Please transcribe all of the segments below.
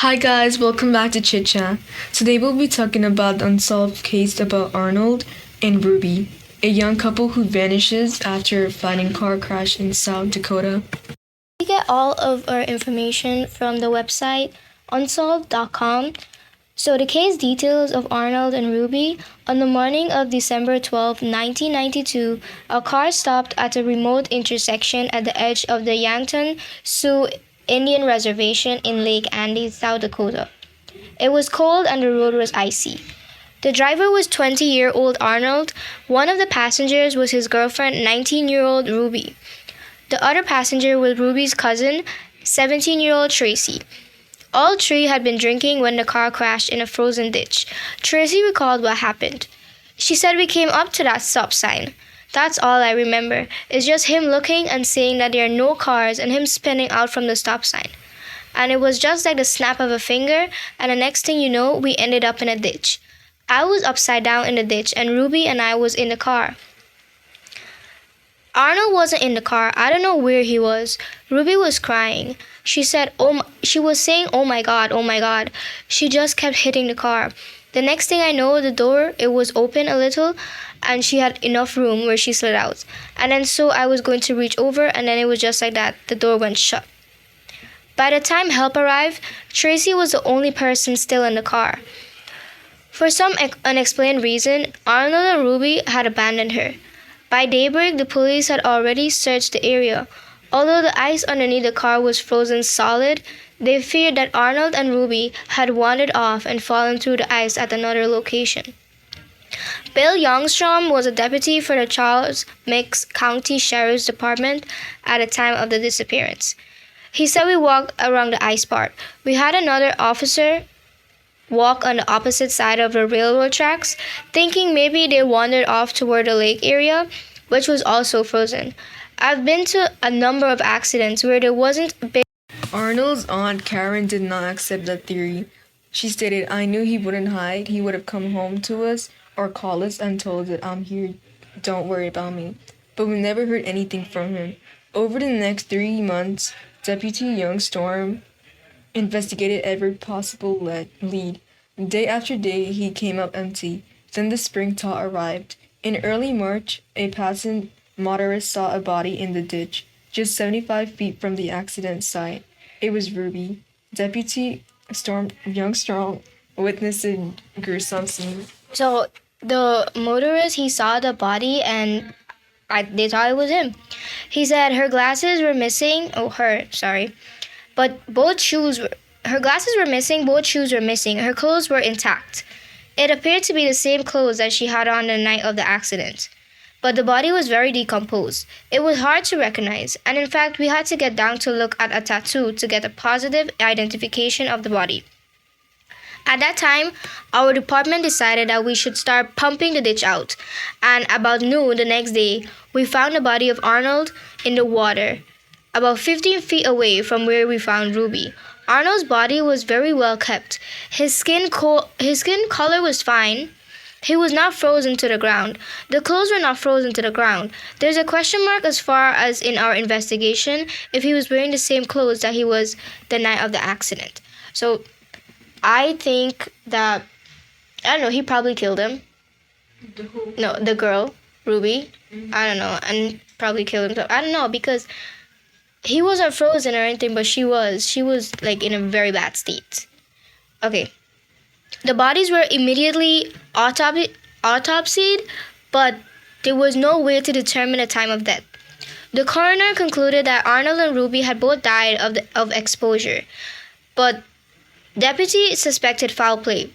Hi guys, welcome back to Chit Chat. Today we'll be talking about the unsolved case about Arnold and Ruby, a young couple who vanishes after a fighting car crash in South Dakota. We get all of our information from the website unsolved.com. So the case details of Arnold and Ruby. On the morning of December 12, 1992, a car stopped at a remote intersection at the edge of the Yankton Sioux Indian Reservation in Lake Andes, South Dakota. It was cold and the road was icy. The driver was 20-year-old Arnold. One of the passengers was his girlfriend, 19-year-old Ruby. The other passenger was Ruby's cousin, 17-year-old Tracy. All three had been drinking when the car crashed in a frozen ditch. Tracy recalled what happened. She said we came up to that stop sign. That's all I remember. It's just him looking and saying that there are no cars and him spinning out from the stop sign. And it was just like the snap of a finger, and the next thing you know, we ended up in a ditch. I was upside down in the ditch and Ruby and I was in the car. Arnold wasn't in the car. I don't know where he was. Ruby was crying. She was saying, oh my God. She just kept hitting the car. The next thing I know, the door, it was open a little and she had enough room where she slid out. And then so I was going to reach over and then it was just like that. The door went shut. By the time help arrived, Tracy was the only person still in the car. For some unexplained reason, Arnold and Ruby had abandoned her. By daybreak, the police had already searched the area. Although the ice underneath the car was frozen solid, they feared that Arnold and Ruby had wandered off and fallen through the ice at another location. Bill Youngstrom was a deputy for the Charles Mix County Sheriff's Department at the time of the disappearance. He said we walked around the ice part. We had another officer walk on the opposite side of the railroad tracks, thinking maybe they wandered off toward the lake area, which was also frozen. I've been to a number of accidents where there wasn't a big... Arnold's aunt Karen did not accept that theory. She stated, I knew he wouldn't hide. He would have come home to us or called us and told us, I'm here, don't worry about me. But we never heard anything from him. Over the next 3 months, Deputy Youngstorm investigated every possible lead. Day after day, he came up empty. Then the spring thaw arrived. In early March, a passing motorist saw a body in the ditch, just 75 feet from the accident site. It was Ruby. Deputy Youngstrom witnessed a gruesome scene. So the motorist, he saw the body and they thought it was him. He said her glasses were missing. But her glasses were missing, both shoes were missing, her clothes were intact. It appeared to be the same clothes that she had on the night of the accident. But the body was very decomposed. It was hard to recognize, and in fact, we had to get down to look at a tattoo to get a positive identification of the body. At that time, our department decided that we should start pumping the ditch out, and about noon the next day, we found the body of Arnold in the water, about 15 feet away from where we found Ruby. Arnold's body was very well kept. His skin color was fine. He was not frozen to the ground. The clothes were not frozen to the ground. There's a question mark as far as in our investigation if he was wearing the same clothes that he was the night of the accident. So I think that, I don't know, he probably killed him. No, the girl, Ruby. I don't know, and probably killed himself. I don't know, because he wasn't frozen or anything, but she was. She was like in a very bad state. Okay. The bodies were immediately autopsied, but there was no way to determine the time of death. The coroner concluded that Arnold and Ruby had both died of exposure, but deputy suspected foul play.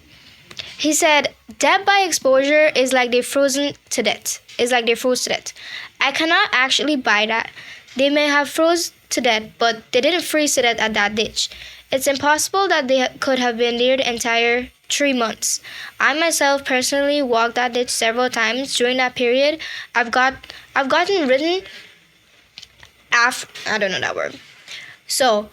He said, death by exposure is like they froze to death. I cannot actually buy that. They may have froze to death, but they didn't freeze to death at that ditch. It's impossible that they could have been there the entire 3 months. I myself personally walked that ditch several times during that period. I've gotten written I don't know that word. So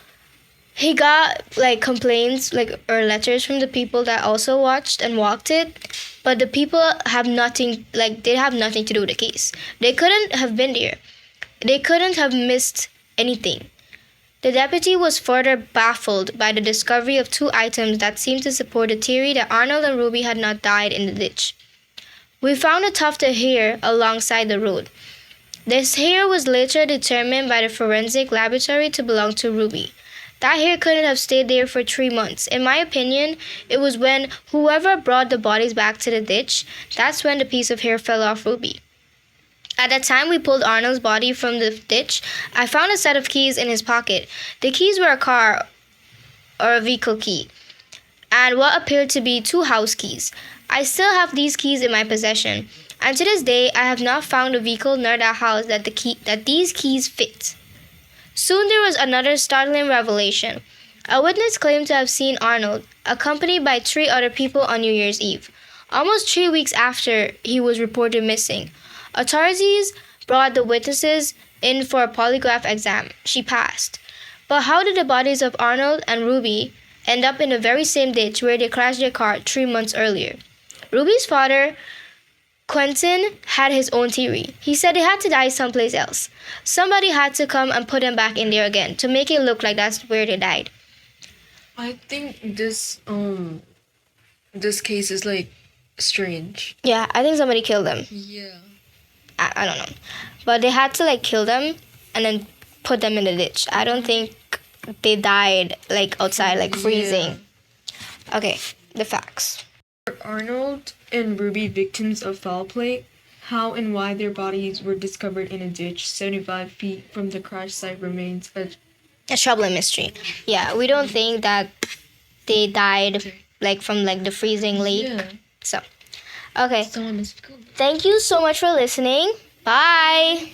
he got complaints or letters from the people that also watched and walked it, but the people have nothing they have nothing to do with the case. They couldn't have been there. They couldn't have missed anything. The deputy was further baffled by the discovery of two items that seemed to support the theory that Arnold and Ruby had not died in the ditch. We found a tuft of hair alongside the road. This hair was later determined by the forensic laboratory to belong to Ruby. That hair couldn't have stayed there for 3 months. In my opinion, it was when whoever brought the bodies back to the ditch, that's when the piece of hair fell off Ruby. At the time we pulled Arnold's body from the ditch, I found a set of keys in his pocket. The keys were a car or a vehicle key, and what appeared to be 2 house keys. I still have these keys in my possession, and to this day I have not found a vehicle nor the house that these keys fit. Soon there was another startling revelation. A witness claimed to have seen Arnold, accompanied by 3 other people on New Year's Eve, almost 3 weeks after he was reported missing. Authorities brought the witnesses in for a polygraph exam. She passed. But how did the bodies of Arnold and Ruby end up in the very same ditch where they crashed their car 3 months earlier? Ruby's father, Quentin, had his own theory. He said they had to die someplace else. Somebody had to come and put them back in there again to make it look like that's where they died. I think this case is like strange. Yeah, I think somebody killed them. Yeah. I don't know. But they had to like kill them and then put them in the ditch. I don't think they died like outside, like freezing. Yeah. Okay, the facts. Were Arnold and Ruby victims of foul play? How and why their bodies were discovered in a ditch 75 feet from the crash site remains a troubling mystery. Yeah, we don't think that they died like from like the freezing lake. Yeah. So, okay. Thank you so much for listening. Bye.